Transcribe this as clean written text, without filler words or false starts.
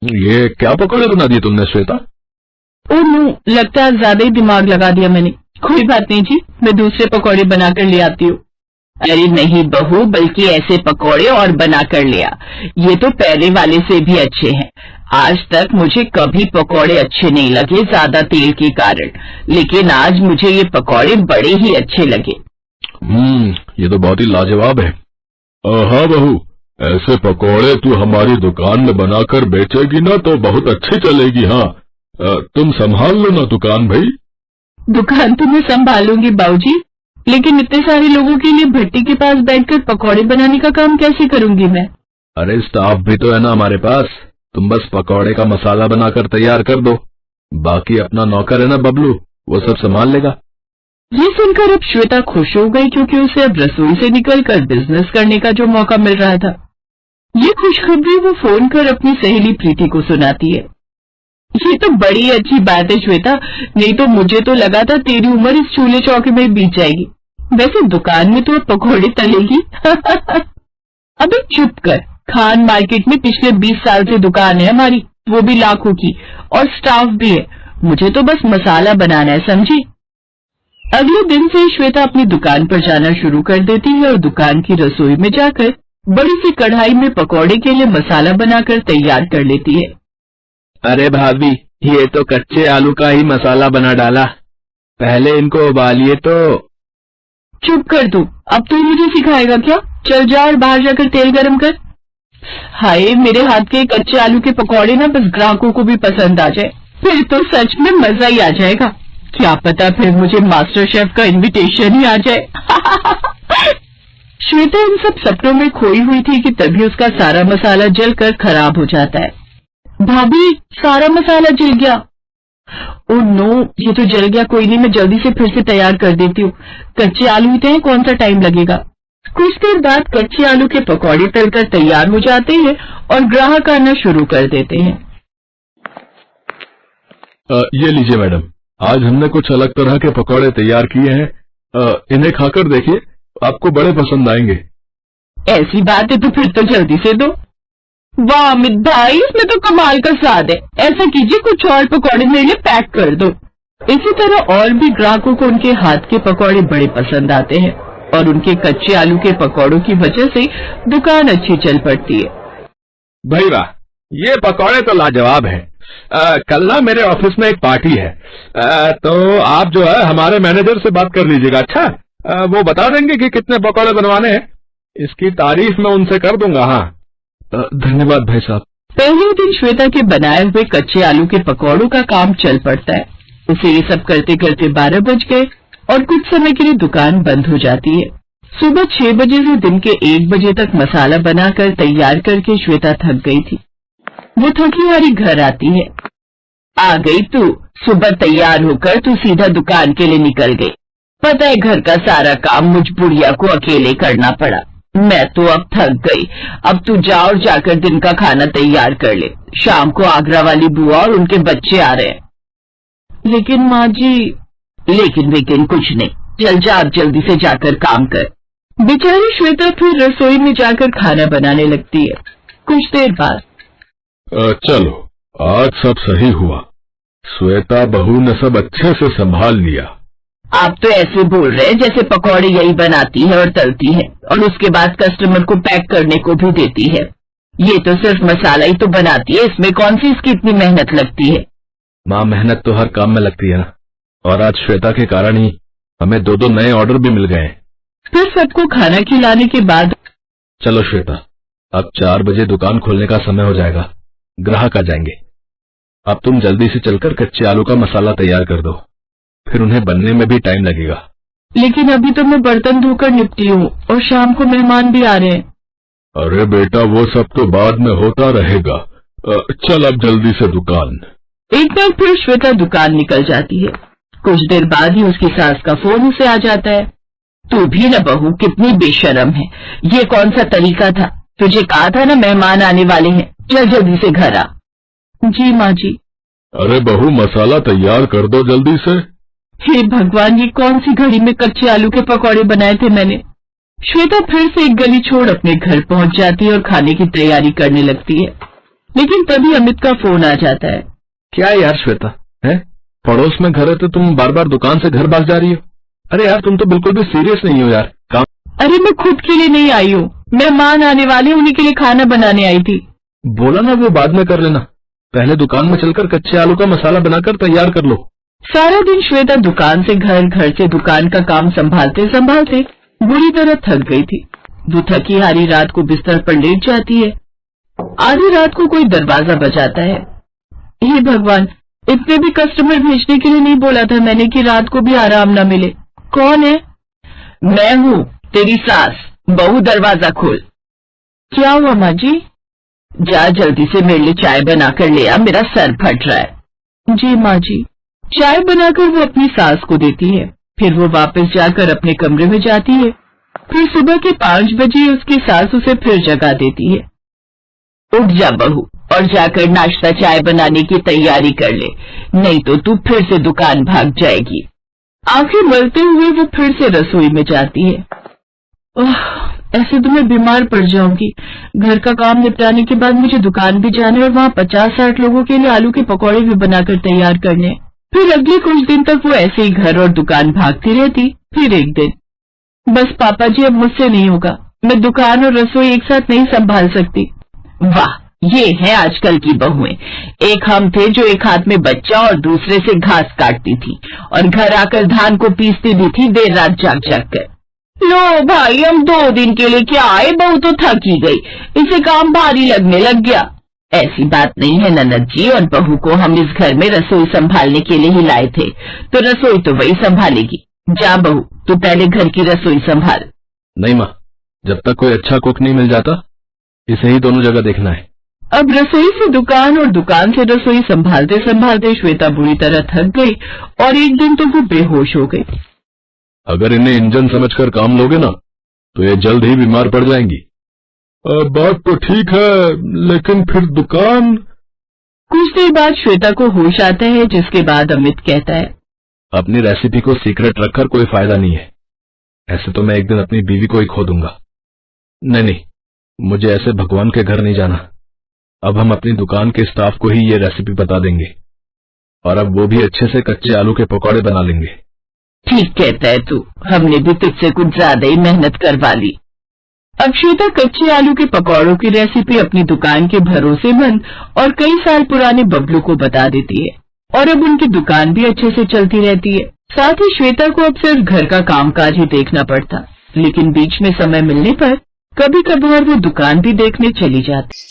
ये क्या पकौड़े बना दिए तुमने श्वेता? ओह नो, लगता है ज्यादा ही दिमाग लगा दिया मैंने। कोई बात नहीं जी, मैं दूसरे पकौड़े बनाकर ले आती हूँ। अरे नहीं बहू, बल्कि ऐसे पकौड़े और बनाकर ले आ। ये तो पहले वाले से भी अच्छे हैं। आज तक मुझे कभी पकौड़े अच्छे नहीं लगे ज्यादा तेल के कारण, लेकिन आज मुझे ये पकौड़े बड़े ही अच्छे लगे। ये तो बहुत ही लाजवाब है। हाँ बहू, ऐसे पकौड़े तू हमारी दुकान में बनाकर बेचेगी ना तो बहुत अच्छी चलेगी। हाँ, तुम संभाल लो ना दुकान भाई। दुकान तो मैं संभालूंगी बाबूजी, लेकिन इतने सारे लोगों के लिए भट्टी के पास बैठकर पकौड़े बनाने का काम कैसे करूंगी मैं? अरे स्टाफ भी तो है ना हमारे पास, तुम बस पकौड़े का मसाला बनाकर तैयार कर दो, बाकी अपना नौकर है ना बबलू, वो सब संभाल लेगा। ये सुनकर अब श्वेता खुश हो गई, क्योंकि उसे अब रसोई से निकलकर बिजनेस करने का जो मौका मिल रहा था। ये खुशखबरी वो फोन कर अपनी सहेली प्रीति को सुनाती है। ये तो बड़ी अच्छी बात है श्वेता, नहीं तो मुझे तो लगा था तेरी उम्र इस चूल्हे चौके में बीत जाएगी। वैसे दुकान में तो अब पकौड़े तलेगी। अबे चुप कर, खान मार्केट में पिछले 20 साल से दुकान है हमारी, वो भी लाखों की, और स्टाफ भी है। मुझे तो बस मसाला बनाना है, समझी? अगले दिन से श्वेता अपनी दुकान पर जाना शुरू कर देती है और दुकान की रसोई में जाकर बड़ी सी कढ़ाई में पकौड़े के लिए मसाला बनाकर तैयार कर लेती है। अरे भाभी, ये तो कच्चे आलू का ही मसाला बना डाला, पहले इनको उबालिए तो। चुप कर तू, अब तू मुझे सिखाएगा क्या? चल जा और बाहर जाकर तेल गरम कर। हाय, मेरे हाथ के कच्चे आलू के पकौड़े ना बस ग्राहकों को भी पसंद आ जाए, फिर तो सच में मजा ही आ जाएगा। क्या पता फिर मुझे मास्टर शेफ का इनविटेशन ही आ जाए। श्वेता इन सब सपनों में खोई हुई थी कि तभी उसका सारा मसाला जलकर खराब हो जाता है। भाभी, सारा मसाला जल गया। ओह नो, ये तो जल गया। कोई नहीं, मैं जल्दी से फिर से तैयार कर देती हूँ। कच्चे आलू ही हैं, कौन सा टाइम लगेगा। कुछ देर बाद कच्चे आलू के पकौड़े तलकर तैयार हो जाते हैं और ग्राहक आना शुरू कर देते हैं। ये लीजिए मैडम, आज हमने कुछ अलग तरह के पकौड़े तैयार किए हैं, इन्हें खाकर देखिए, आपको बड़े पसंद आएंगे। ऐसी बात है तो फिर तो जल्दी से दो। वाह अमित भाई, इसमें तो कमाल का स्वाद है। ऐसा कीजिए, कुछ और पकौड़े मेरे लिए पैक कर दो। इसी तरह और भी ग्राहकों को उनके हाथ के पकौड़े बड़े पसंद आते हैं और उनके कच्चे आलू के पकौड़ों की वजह से दुकान अच्छी चल पड़ती है। भाई वाह, ये पकौड़े तो लाजवाब हैं। कल ना मेरे ऑफिस में एक पार्टी है, तो आप जो है हमारे मैनेजर से बात कर लीजिएगा। अच्छा, वो बता देंगे कि कितने पकौड़े बनवाने हैं, इसकी तारीफ मैं उनसे कर दूंगा। हाँ, धन्यवाद भाई साहब। पहले दिन श्वेता के बनाए हुए कच्चे आलू के पकौड़ों का काम चल पड़ता है। उसे ये सब करते करते 12 बज गए और कुछ समय के लिए दुकान बंद हो जाती है। सुबह 6 बजे से दिन के 1 बजे तक मसाला बनाकर तैयार करके श्वेता थक गई थी। वो थकी हारी घर आती है। आ गई तू, सुबह तैयार होकर तू सीधा दुकान के लिए निकल गई। पता है घर का सारा काम मुझ बुढ़िया को अकेले करना पड़ा। मैं तो अब थक गई। अब तू जा और जाकर दिन का खाना तैयार कर ले। शाम को आगरा वाली बुआ और उनके बच्चे आ रहे हैं। लेकिन माँ जी। लेकिन कुछ नहीं, चल जा, अब जल्दी से जाकर काम कर। बेचारी श्वेता फिर रसोई में जाकर खाना बनाने लगती है। कुछ देर बाद चलो, आज सब सही हुआ। श्वेता बहू ने सब अच्छे से संभाल लिया। आप तो ऐसे बोल रहे हैं जैसे पकौड़े यही बनाती है और तलती है और उसके बाद कस्टमर को पैक करने को भी देती है। ये तो सिर्फ मसाला ही तो बनाती है, इसमें कौन सी इसकी इतनी मेहनत लगती है। माँ, मेहनत तो हर काम में लगती है ना, और आज श्वेता के कारण ही हमें 2 नए ऑर्डर भी मिल गए। फिर सबको खाना खिलाने के बाद चलो श्वेता, अब 4 बजे दुकान खोलने का समय हो जाएगा, ग्राहक आ जाएंगे। अब तुम जल्दी से चलकर कच्चे आलू का मसाला तैयार कर दो, फिर उन्हें बनने में भी टाइम लगेगा। लेकिन अभी तो मैं बर्तन धोकर निपटी हूँ और शाम को मेहमान भी आ रहे हैं। अरे बेटा, वो सब तो बाद में होता रहेगा। चल अब जल्दी से दुकान। एक बार फिर श्वेता दुकान निकल जाती है। कुछ देर बाद ही उसकी सास का फोन उसे आ जाता है। तू भी न बहू, कितनी बेशर्म है। ये कौन सा तरीका था? तुझे कहा था ना मेहमान आने वाले हैं, चल जल्दी से घर आ। जी माँ जी। अरे बहू, मसाला तैयार कर दो जल्दी से। हे भगवान, ये कौन सी घड़ी में कच्चे आलू के पकौड़े बनाए थे मैंने। श्वेता फिर से एक गली छोड़ अपने घर पहुंच जाती है और खाने की तैयारी करने लगती है। लेकिन तभी अमित का फोन आ जाता है। क्या है यार श्वेता, है पड़ोस में घर है तो तुम बार बार दुकान से घर भाग जा रही हो। अरे यार तुम तो बिल्कुल भी सीरियस नहीं हो यार। काम अरे मैं खुद के लिए नहीं आई हूँ, मेहमान आने वाले, उन्हीं के लिए खाना बनाने आई थी। बोला ना वो बाद में कर लेना, पहले दुकान में चलकर कच्चे आलू का मसाला बनाकर तैयार कर लो। सारा दिन श्वेता दुकान से घर, घर से दुकान का काम संभालते संभालते बुरी तरह थक गई थी। वो थकी हारी रात को बिस्तर पर लेट जाती है। आधी रात को कोई दरवाजा बजाता है। हे भगवान, इतने भी कस्टमर भेजने के लिए नहीं बोला था मैंने कि रात को भी आराम न मिले। कौन है? मैं हूँ, तेरी सास। बहू, दरवाजा खोल। क्या हुआ माँ जी? जा जल्दी से मेरे लिए चाय बना कर ले आ, मेरा सर फट रहा है। जी माँ जी। चाय बनाकर वो अपनी सास को देती है, फिर वो वापस जाकर अपने कमरे में जाती है। फिर सुबह के 5 बजे उसकी सास उसे फिर जगा देती है। उठ जा बहू और जाकर नाश्ता चाय बनाने की तैयारी कर ले, नहीं तो तू फिर से दुकान भाग जाएगी। आंखें मलते हुए वो फिर से रसोई में जाती है। ओह, ऐसे तो मैं बीमार पड़ जाऊंगी। घर का काम निपटाने के बाद मुझे दुकान भी जाना है और वहाँ 50-60 लोगों के लिए आलू के पकौड़े भी बनाकर तैयार करने। फिर अगले कुछ दिन तक वो ऐसे ही घर और दुकान भागती रहती। फिर एक दिन, बस पापा जी अब मुझसे नहीं होगा, मैं दुकान और रसोई एक साथ नहीं संभाल सकती। वाह, ये है आजकल की बहुएं। एक हम थे जो एक हाथ में बच्चा और दूसरे से घास काटती थी और घर आकर धान को पीसती भी थी देर रात जाग जाग कर। लो भाई, हम 2 दिन के लिए क्या आए, बहू तो थकी गई, इसे काम भारी लगने लग गया। ऐसी बात नहीं है ननद जी, और बहू को हम इस घर में रसोई संभालने के लिए ही लाए थे, तो रसोई तो वही संभालेगी। जा बहू, तू पहले घर की रसोई संभाल। नहीं माँ, जब तक कोई अच्छा कुक नहीं मिल जाता, इसे ही दोनों जगह देखना है। अब रसोई से दुकान और दुकान से रसोई संभालते संभालते श्वेता बुरी तरह थक गई और एक दिन तो वो बेहोश हो गई। अगर इन्हें इंजन समझकर काम लोगे ना, तो ये जल्द ही बीमार पड़ जाएंगी। बात तो ठीक है, लेकिन फिर दुकान। कुछ देर बाद श्वेता को होश आता है, जिसके बाद अमित कहता है, अपनी रेसिपी को सीक्रेट रखकर कोई फायदा नहीं है। ऐसे तो मैं एक दिन अपनी बीवी को ही खो दूंगा। नहीं, मुझे ऐसे भगवान के घर नहीं जाना। अब हम अपनी दुकान के स्टाफ को ही ये रेसिपी बता देंगे और अब वो भी अच्छे से कच्चे आलू के पकौड़े बना लेंगे। ठीक कहता है तू, हमने भी तुझसे कुछ ज्यादा ही मेहनत करवा ली। अब श्वेता कच्चे आलू के पकौड़ों की रेसिपी अपनी दुकान के भरोसेमंद और कई साल पुराने बबलू को बता देती है और अब उनकी दुकान भी अच्छे से चलती रहती है। साथ ही श्वेता को अब सिर्फ घर का कामकाज ही देखना पड़ता, लेकिन बीच में समय मिलने पर कभी कभार वो दुकान भी देखने चली जाती।